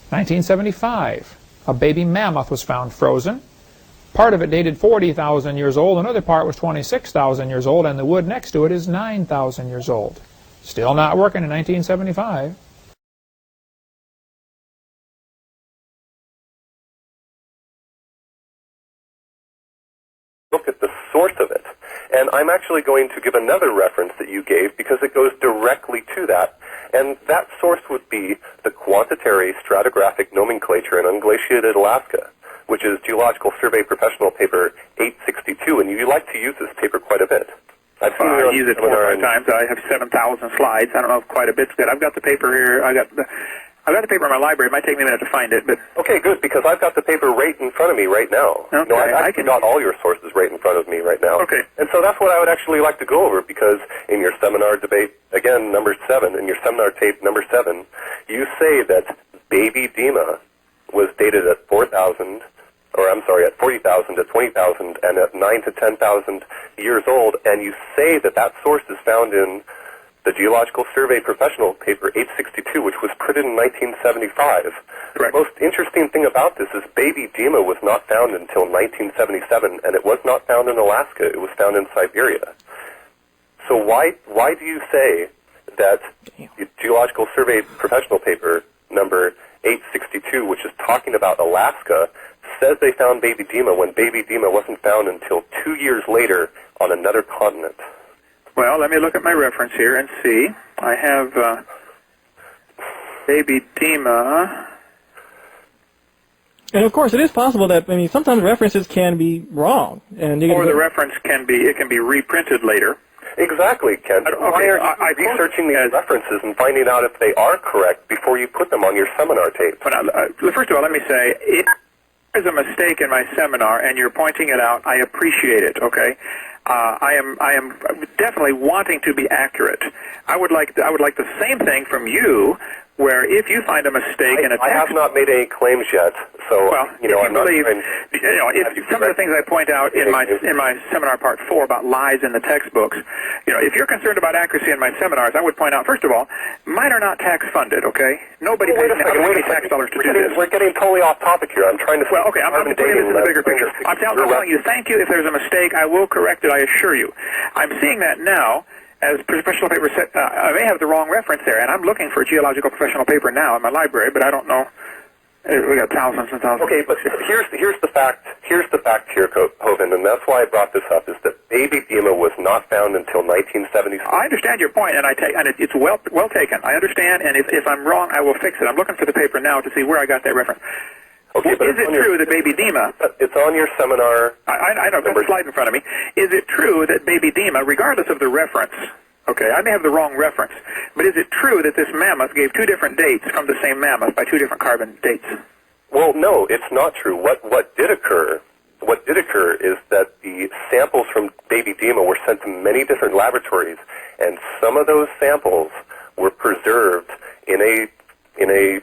1975, a baby mammoth was found frozen. Part of it dated 40,000 years old, another part was 26,000 years old, and the wood next to it is 9,000 years old. Still not working in 1975. Look at the source of it. And I'm actually going to give another reference that you gave because it goes directly to that. And that source would be the Quantitary Stratigraphic Nomenclature in Unglaciated Alaska, which is Geological Survey Professional Paper 862, and you like to use this paper quite a bit. I use it 4 or 5 times. I have 7,000 slides. I don't know if quite a bit's good. I've got the paper here. I've got the paper in my library. It might take me a minute to find it, but okay, good, because I've got the paper right in front of me right now. Okay, no, I've actually got all your sources right in front of me right now. Okay. And so that's what I would actually like to go over, because in your seminar debate, again, number 7, in your seminar tape number 7, you say that baby Dima was dated at 4,000, or I'm sorry, at 40,000, at 20,000, and at 9 to 10,000 years old, and you say that that source is found in the Geological Survey Professional Paper 862, which was printed in 1975. Correct. The most interesting thing about this is baby Dima was not found until 1977, and it was not found in Alaska. It was found in Siberia. So why do you say that the Geological Survey Professional Paper number 862, which is talking about Alaska, says they found baby Dima when baby Dima wasn't found until 2 years later on another continent? Well, let me look at my reference here and see. I have baby Dima. And of course, it is possible that, I mean, sometimes references can be wrong, and or the reference can be reprinted later. Exactly, Ken. Why are you researching these references and finding out if they are correct before you put them on your seminar tape? First of all, let me say, if there's a mistake in my seminar and you're pointing it out, I appreciate it, okay? I am definitely wanting to be accurate. I would like the same thing from you, where if you find a mistake in a text, I have not made any claims yet, so well, I'm not. If some of the things I point out in my seminar part 4 about lies in the textbooks, if you're concerned about accuracy in my seminars, I would point out, first of all, mine are not tax funded. Okay, nobody pays me tax dollars to do this. We're getting totally off topic here. I'm trying to. Well, okay, I'm not putting it into the bigger picture. I'm telling you, thank you. If there's a mistake, I will correct it. I assure you. I'm seeing that now. As professional paper said, I may have the wrong reference there, and I'm looking for a geological professional paper now in my library, but I don't know. We got thousands and thousands. Okay, but here's the fact. Here's the fact here, Hovind, and that's why I brought this up: is that baby Dima was not found until 1976. I understand your point, and it's well taken. I understand, and if I'm wrong, I will fix it. I'm looking for the paper now to see where I got that reference. Okay, but is it true that baby Dima... It's on your seminar... I know, got the slide in front of me. Is it true that baby Dima, regardless of the reference, okay, I may have the wrong reference, but is it true that this mammoth gave 2 different dates from the same mammoth by 2 different carbon dates? Well, no, it's not true. What did occur is that the samples from baby Dima were sent to many different laboratories, and some of those samples were preserved in a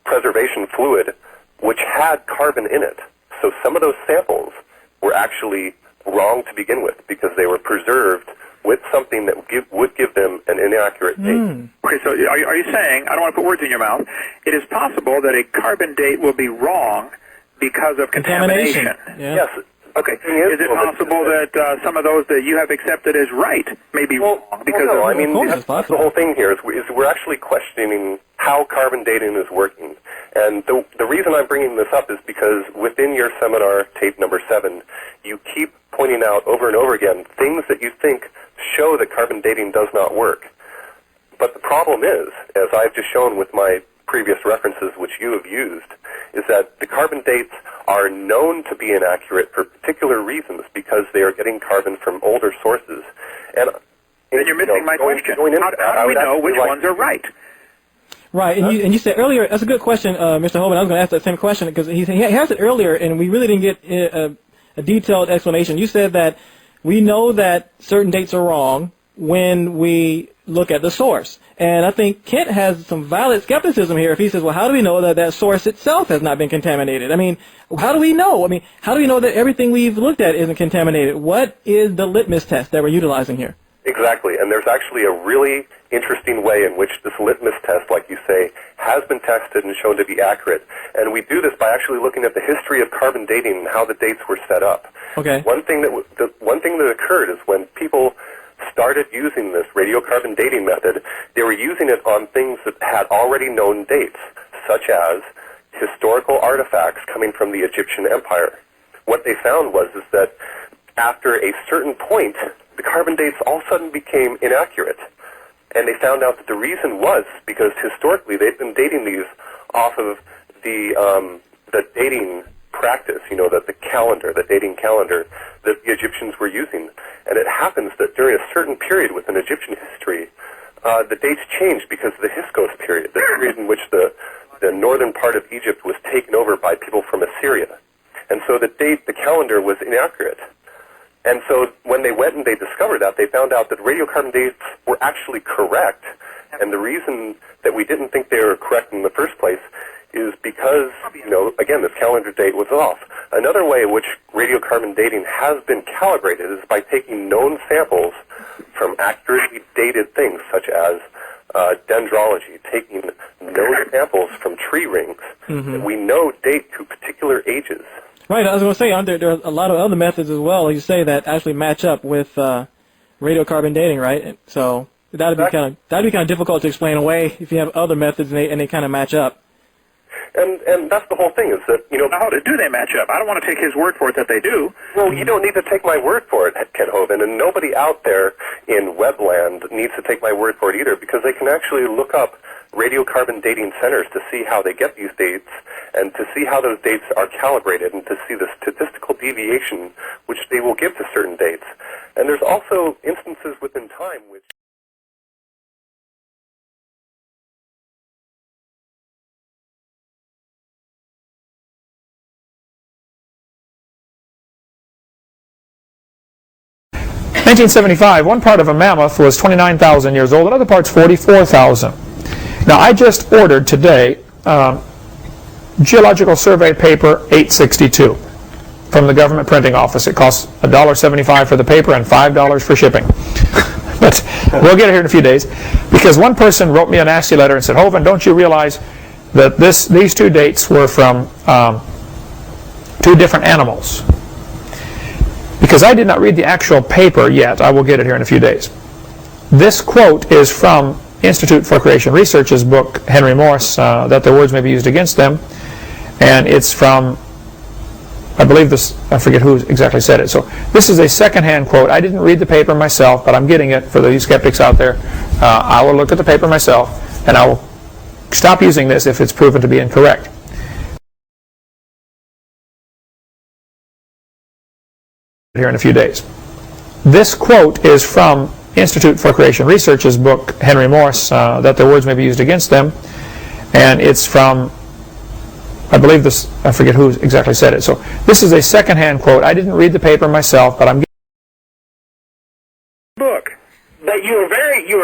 preservation fluid which had carbon in it. So some of those samples were actually wrong to begin with because they were preserved with something that would give them an inaccurate date. Okay, so are you saying, I don't want to put words in your mouth, it is possible that a carbon date will be wrong because of contamination? Yeah. Yes. Okay. Is it possible that some of those that you have accepted as right may be wrong? Because no, I mean, that's the whole thing here is we're actually questioning how carbon dating is working. And the reason I'm bringing this up is because within your seminar tape number 7, you keep pointing out over and over again things that you think show that carbon dating does not work. But the problem is, as I've just shown with my previous references which you have used, is that the carbon dates are known to be inaccurate for particular reasons because they are getting carbon from older sources. And you're missing my question. How do we know which ones are right? Right, and you said earlier, that's a good question, Mr. Hovind. I was going to ask that same question because he has it earlier, and we really didn't get a detailed explanation. You said that we know that certain dates are wrong when we look at the source. And I think Kent has some valid skepticism here if he says, well, how do we know that that source itself has not been contaminated? I mean, how do we know? I mean, how do we know that everything we've looked at isn't contaminated? What is the litmus test that we're utilizing here? Exactly, and there's actually a really interesting way in which this litmus test, like you say, has been tested and shown to be accurate. And we do this by actually looking at the history of carbon dating and how the dates were set up. Okay. One thing that occurred is when people started using this radiocarbon dating method, they were using it on things that had already known dates, such as historical artifacts coming from the Egyptian Empire. What they found was that after a certain point, the carbon dates all of a sudden became inaccurate. And they found out that the reason was because historically they've been dating these off of the dating practice, the dating calendar that the Egyptians were using. And it happens that during a certain period within Egyptian history, the dates changed because of the Hyksos period, the period in which the northern part of Egypt was taken over by people from Assyria. And so the calendar was inaccurate. And so when they went and they discovered that, they found out that radiocarbon dates were actually correct. And the reason that we didn't think they were correct in the first place is because, again, this calendar date was off. Another way in which radiocarbon dating has been calibrated is by taking known samples from accurately dated things, such as dendrology, taking known samples from tree rings that we know date to particular ages. Right, I was going to say, there are a lot of other methods as well, like you say, that actually match up with radiocarbon dating, right? So that'd be kind of difficult to explain away if you have other methods and they kind of match up. And that's the whole thing is that, How do they match up? I don't want to take his word for it that they do. Well, you don't need to take my word for it, Ken Hovind, and nobody out there in webland needs to take my word for it either, because they can actually look up radiocarbon dating centers to see how they get these dates and to see how those dates are calibrated and to see the statistical deviation which they will give to certain dates. And there's also instances within time which... In 1975, one part of a mammoth was 29,000 years old, another part's 44,000. Now, I just ordered today Geological Survey paper 862 from the government printing office. It costs $1.75 for the paper and $5 for shipping. But we'll get it here in a few days, because one person wrote me a nasty letter and said, Hovind, don't you realize that these two dates were from two different animals? Because I did not read the actual paper yet. I will get it here in a few days. This quote is from Institute for Creation Research's book, Henry Morse, That Their Words May Be Used Against Them. And it's from, I believe I forget who exactly said it. So this is a second-hand quote. I didn't read the paper myself, but I'm getting it for the skeptics out there. I will look at the paper myself, and I will stop using this if it's proven to be incorrect. Here in a few days. This quote is from Institute for Creation Research's book, Henry Morse, That Their Words May Be Used Against Them. And it's from, I believe I forget who exactly said it. So this is a second-hand quote. I didn't read the paper myself, but I'm book. But you were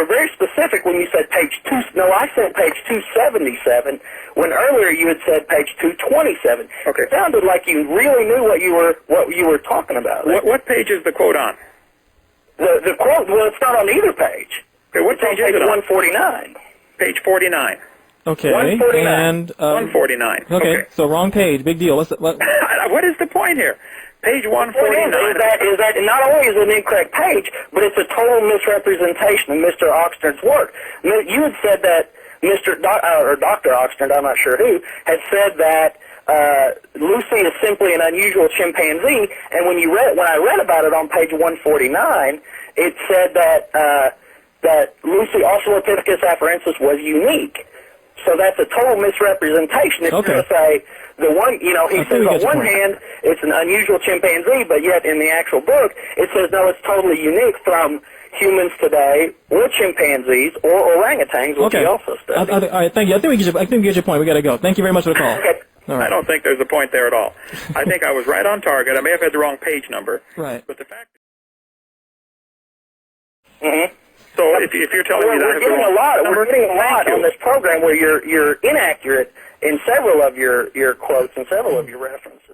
very specific when you said page 2. No, I said page 277. When earlier you had said page 227. Okay. It sounded like you really knew what you were talking about. What page is the quote on? The quote, well, it's not on either page. Okay, what page is it on? 149. Page 49. Okay. 149. And 149. Okay. So wrong page. Big deal. What is the point here? Page 149. Is that not only is it an incorrect page, but it's a total misrepresentation of Mr. Oxnard's work. You had said that Dr. Oxnard, I'm not sure who, had said that Lucy is simply an unusual chimpanzee, and when I read about it on page 149, it said that Lucy Australopithecus afarensis was unique. So that's a total misrepresentation. It's going to say he says on one hand it's an unusual chimpanzee, but yet in the actual book it says no, it's totally unique from humans today, or chimpanzees, or orangutans, which he also studied. All right, thank you. I think we get your point. We got to go. Thank you very much for the call. Okay. All right. I don't think there's a point there at all. I think I was right on target. I may have had the wrong page number. Right. But the fact. Mm-hmm. So if you're telling me that we're getting a lot on this program where you're inaccurate in several of your quotes and several of your references.